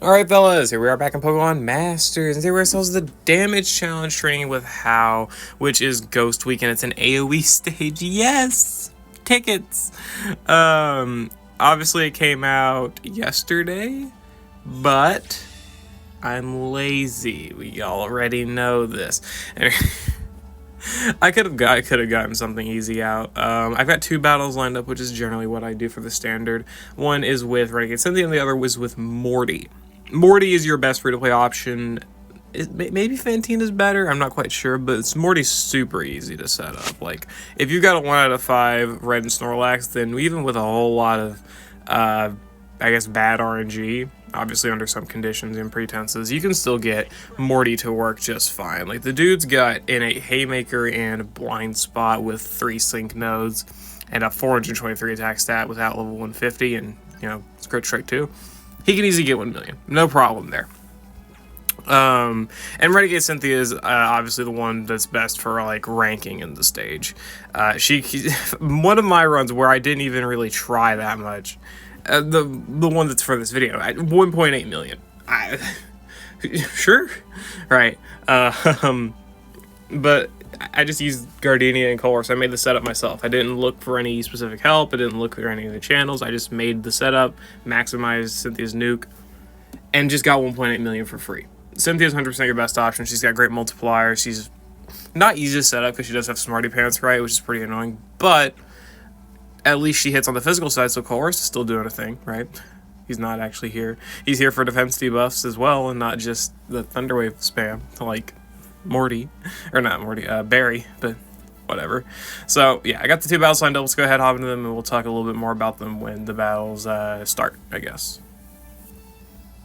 Alright fellas, here we are back in Pokemon Masters, and today we ourselves the Damage Challenge training with How, which is Ghost Week, and it's an AoE stage. Yes! Tickets! Obviously it came out yesterday, but I'm lazy. We already know this. I could have gotten something easy out. I've got two battles lined up, which is generally what I do for the standard. One is with Renegade Cynthia, and the other was with Morty. Morty is your best free-to-play option. Maybe Fantine is better, I'm not quite sure, but Morty's super easy to set up. Like, if you got a 1 out of 5 Red and Snorlax, then even with a whole lot of, I guess, bad RNG, obviously under some conditions and pretenses, you can still get Morty to work just fine. Like, the dude's got Innate Haymaker and a Blind Spot with 3 Sync nodes, and a 423 attack stat without level 150, and, you know, it's Crit Strike too. He can easily get 1 million. No problem there. And Renegade Cynthia is obviously the one that's best for, like, ranking in the stage. One of my runs where I didn't even really try that much, the one that's for this video, at 1.8 million. Sure? Right. But I just used Gardenia and Colress. I made the setup myself. I didn't look for any specific help. I didn't look for any of the channels. I just made the setup, maximized Cynthia's nuke, and just got 1.8 million for free. Cynthia's 100% your best option. She's got great multiplier. She's not easy to set up because she does have Smarty Pants, right, which is pretty annoying, but at least she hits on the physical side, so Colress is still doing a thing, right? He's not actually here. He's here for defense debuffs as well, and not just the Thunderwave spam, like Morty, or not Morty, Barry, but whatever. So yeah, I got the 2 battles lined up. Let's go ahead, hop into them, and we'll talk a little bit more about them when the battles start, I guess.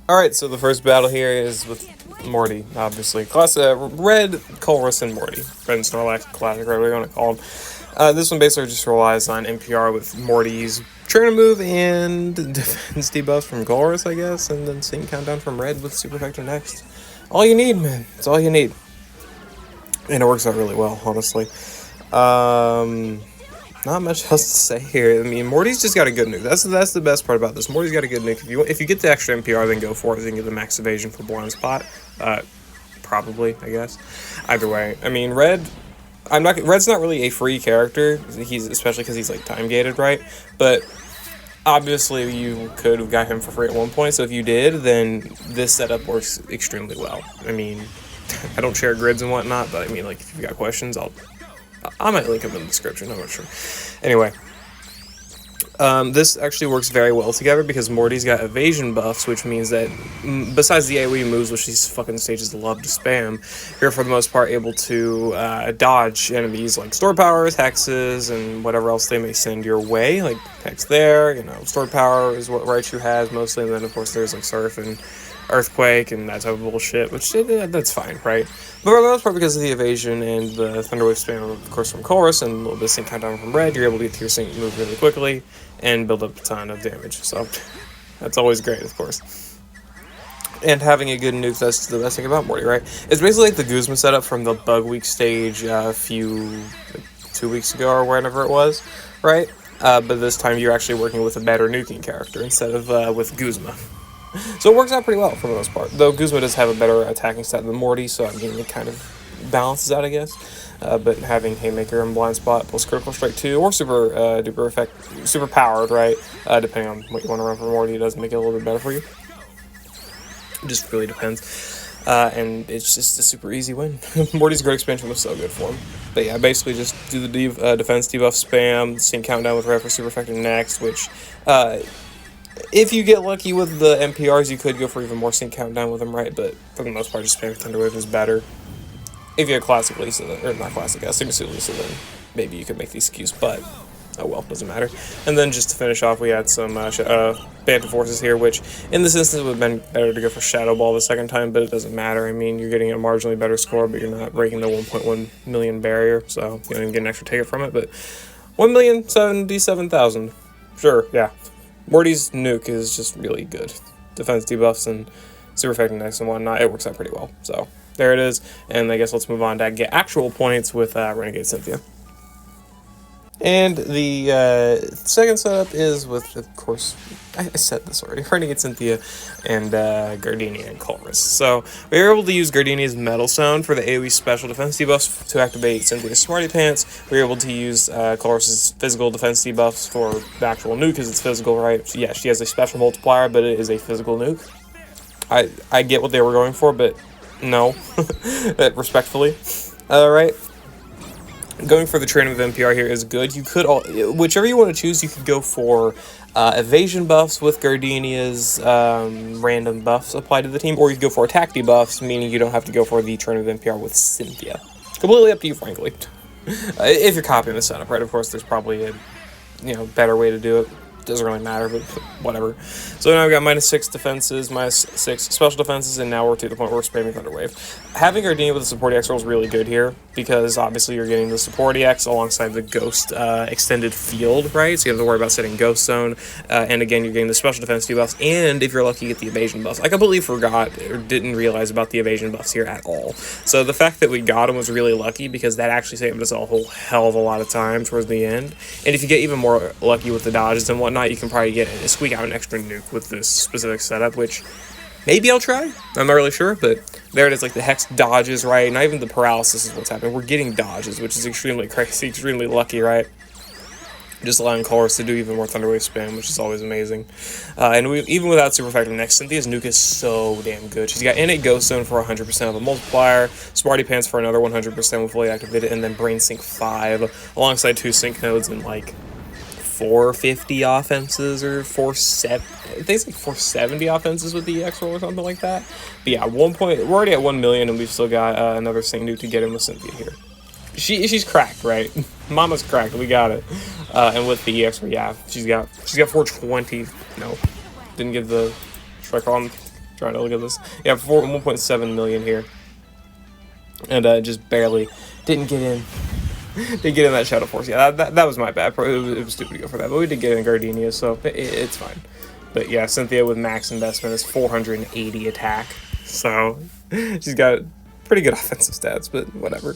Alright, so the first battle here is with Morty, obviously. Red, Colress, and Morty. Red and Snorlax, classic, right, what do you want to call them. This one basically just relies on NPR with Morty's Trainer move and defense debuffs from Colress, I guess, and then Sync Countdown from Red with Super Effector next. All you need, man. It's all you need. And it works out really well, honestly. Not much else to say here. I mean, Morty's just got a good nuke. That's the best part about this. Morty's got a good nuke. If you get the extra NPR, then go for it. Then get the max evasion for Blind Spot. Probably, I guess. Either way, I mean, Red's not really a free character. Especially because he's like time gated, right? But obviously, you could have got him for free at one point. So if you did, then this setup works extremely well. I mean, I don't share grids and whatnot, but I mean, like, if you've got questions, I might link them in the description, I'm not sure. Anyway, this actually works very well together because Morty's got evasion buffs, which means that besides the AoE moves, which these fucking stages love to spam, you're for the most part able to dodge enemies like Store Powers, Hexes, and whatever else they may send your way. Like Hex there, you know, Store Power is what Raichu has mostly, and then of course there's like Surf and Earthquake and that type of bullshit, which that's fine, right? But for the most part, because of the evasion and the Thunderwave spam, of course, from Colress and a little bit of Sync Countdown from Red, you're able to get to your Sync move really quickly and build up a ton of damage. So that's always great, of course. And having a good nuke, that's the best thing about Morty, right? It's basically like the Guzma setup from the Bug Week stage like 2 weeks ago or whenever it was, right? But this time you're actually working with a better nuking character instead of with Guzma. So it works out pretty well for the most part. Though Guzma does have a better attacking stat than Morty, so I mean, it kind of balances out, I guess. But having Haymaker and Blind Spot plus Critical Strike 2, or super duper effect, super powered, right? Depending on what you want to run for Morty, it does make it a little bit better for you. It just really depends. And it's just a super easy win. Morty's great expansion was so good for him. But yeah, basically just do the defense debuff spam, Sync Countdown with Red for Super Effective next, which if you get lucky with the NPRs, you could go for even more Sync Countdown with them, right? But for the most part, just spamming Thunderwave is better. If you have Classic Lisa, or not Classic, Single Suit Lisa, then maybe you could make these skews, but oh well, doesn't matter. And then just to finish off, we had some Band of Forces here, which in this instance would have been better to go for Shadow Ball the second time, but it doesn't matter. I mean, you're getting a marginally better score, but you're not breaking the 1.1 million barrier, so you don't even get an extra ticket from it, but 1,077,000. Sure, yeah. Morty's nuke is just really good. Defense debuffs and super effective next and whatnot, it works out pretty well. So there it is, and I guess let's move on to get actual points with Renegade Cynthia. And the second setup is with, of course, I said this already, Renegade Cynthia and Gardenia and Colress. So we were able to use Gardenia's Metal Stone for the AoE special defense debuffs to activate Cynthia's Smarty Pants. We were able to use Colress's physical defense debuffs for the actual nuke because it's physical, right? So yeah, she has a special multiplier, but it is a physical nuke. I get what they were going for, but no, respectfully. Right. Going for the training of NPR here is good. You could, whichever you want to choose, you could go for evasion buffs with Gardenia's random buffs applied to the team, or you could go for attack debuffs, meaning you don't have to go for the training of NPR with Cynthia. Completely up to you, frankly. If you're copying the setup, right? Of course, there's probably a better way to do it. Doesn't really matter, but whatever. So now I've got -6 defenses, -6 special defenses, and now we're to the point where we're spamming Thunder Wave. Having Gardenia with the support EX roll is really good here, because obviously you're getting the support EX alongside the Ghost extended field, right? So you don't have to worry about setting Ghost Zone, and again, you're getting the special defense debuffs, and if you're lucky, you get the evasion buffs. I completely forgot, or didn't realize about the evasion buffs here at all. So the fact that we got them was really lucky, because that actually saved us a whole hell of a lot of time towards the end. And if you get even more lucky with the dodges and whatnot, you can probably squeak out an extra nuke with this specific setup, which maybe I'll try. I'm not really sure, but there it is, like the Hex dodges, right? Not even the paralysis is what's happening. We're getting dodges, which is extremely crazy, extremely lucky, right? Just allowing Colress to do even more Thunderwave spam, which is always amazing. And even without super effective next, Cynthia's nuke is so damn good. She's got innate Ghost Zone for 100% of a multiplier, Smarty Pants for another 100% with fully activated, and then Brain Sync 5 alongside 2 sync nodes and like 450 offenses or 470. I think it's like 470 offenses with the EX roll or something like that. But yeah, we're already at 1 million, and we've still got another sync nuke to get in with Cynthia here. She's cracked, right? Mama's cracked. We got it. And with the EX, yeah, she's got 420. No, didn't give the strike on. Trying to look at this. Yeah, 1.7 million here, and just barely didn't get in. Didn't get in that Shadow Force. Yeah, that was my bad. It was stupid to go for that, but we did get in Gardenia, so it's fine. But yeah, Cynthia with max investment is 480 attack, so she's got pretty good offensive stats, but whatever.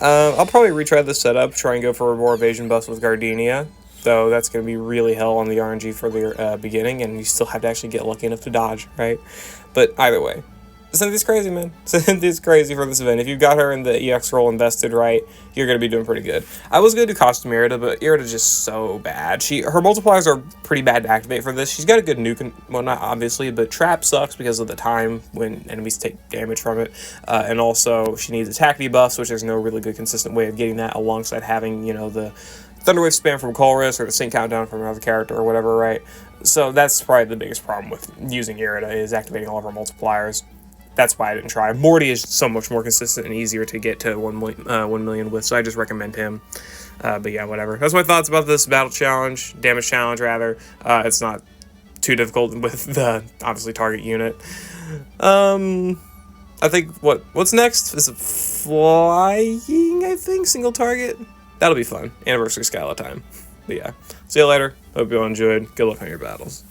I'll probably retry this setup, try and go for more evasion buffs with Gardenia, though that's going to be really hell on the RNG for the beginning, and you still have to actually get lucky enough to dodge, right? But either way, Cynthia's crazy, man. Cynthia's crazy for this event. If you've got her in the EX roll invested right, you're going to be doing pretty good. I was going to do Costume Eriott, but Eriott's just so bad. Her multipliers are pretty bad to activate for this. She's got a good nuke and whatnot, obviously, but Trap sucks because of the time when enemies take damage from it. And also, she needs attack debuffs, which there's no really good consistent way of getting that alongside having, the Thunderwave spam from Colress or the sync countdown from another character or whatever, right? So that's probably the biggest problem with using Eriott, is activating all of her multipliers. That's why I didn't try. Morty is so much more consistent and easier to get to 1 million with, so I just recommend him. But yeah, whatever. That's my thoughts about this battle challenge, damage challenge rather. It's not too difficult with the, obviously, target unit. I think, what's next? Is it flying, I think? Single target? That'll be fun. Anniversary Skyla time. But yeah, see you later. Hope you all enjoyed. Good luck on your battles.